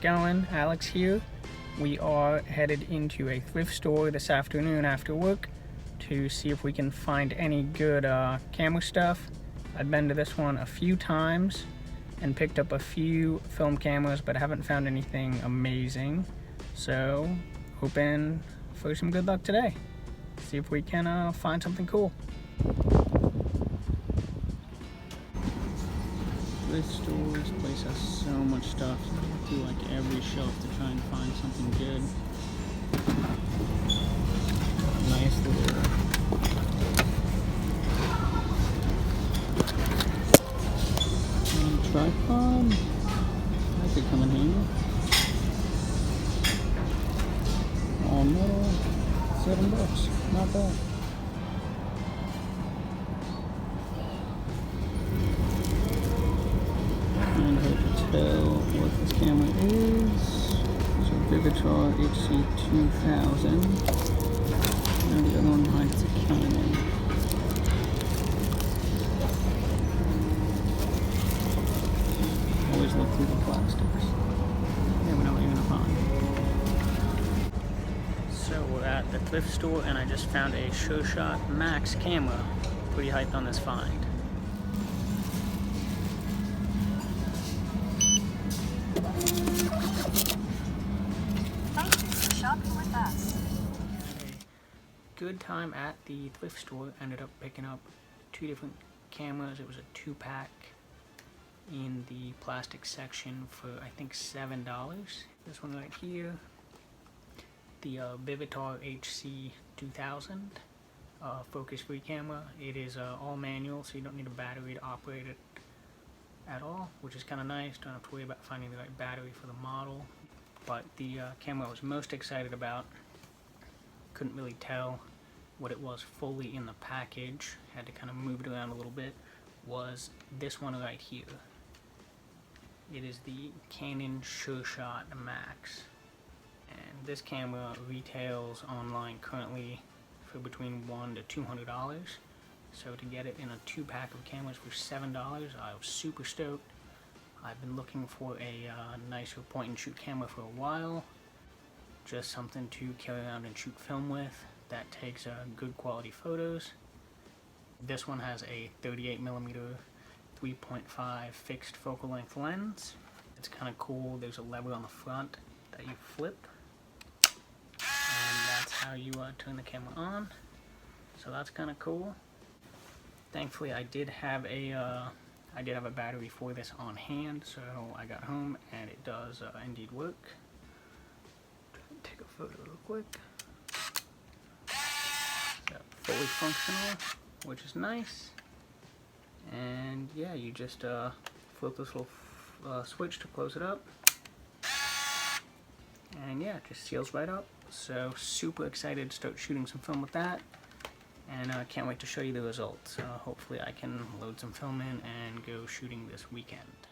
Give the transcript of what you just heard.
going? Alex here. We are headed into a thrift store this afternoon after work to see if we can find any good camera stuff. I've been to this one a few times and picked up a few film cameras, but haven't found anything amazing. So, hoping for some good luck today. See if we can find something cool. Thrift stores, place has so much stuff. You go through like every shelf to try and find something good. Nice little tripod. That could come in handy. All metal, $7. Not bad. And hard to tell what this camera is. So Vivitar HC2000. And the other one hides a Canon. Always look through the plastics. Never know what you're gonna find. So we're at the thrift store and I just found a SureShot Max camera. Pretty hyped on this find. Good time at the thrift store. Ended up picking up two different cameras. It was a 2-pack in the plastic section for I think $7. This one right here, the Vivitar HC2000 focus-free camera. It is all manual, so you don't need a battery to operate it at all, which is kind of nice. Don't have to worry about finding the right battery for the model. But the camera I was most excited about, couldn't really tell what it was fully in the package, had to kind of move it around a little bit, was this one right here. It is the Canon SureShot Max, and this camera retails online currently for between $100 to $200. So to get it in a 2-pack of cameras for $7, I was super stoked. I've been looking for a nicer point-and-shoot camera for a while. Just something to carry around and shoot film with that takes good quality photos. This one has a 38mm 3.5 fixed focal length lens. It's kind of cool. There's a lever on the front that you flip, and that's how you turn the camera on. So that's kind of cool. Thankfully, I did have a battery for this on hand, so I got home and it does indeed work. Take a photo real quick. So fully functional, which is nice. And yeah, you just flip this little switch to close it up. And yeah, it just seals right up. So super excited to start shooting some film with that. And I can't wait to show you the results. Hopefully I can load some film in and go shooting this weekend.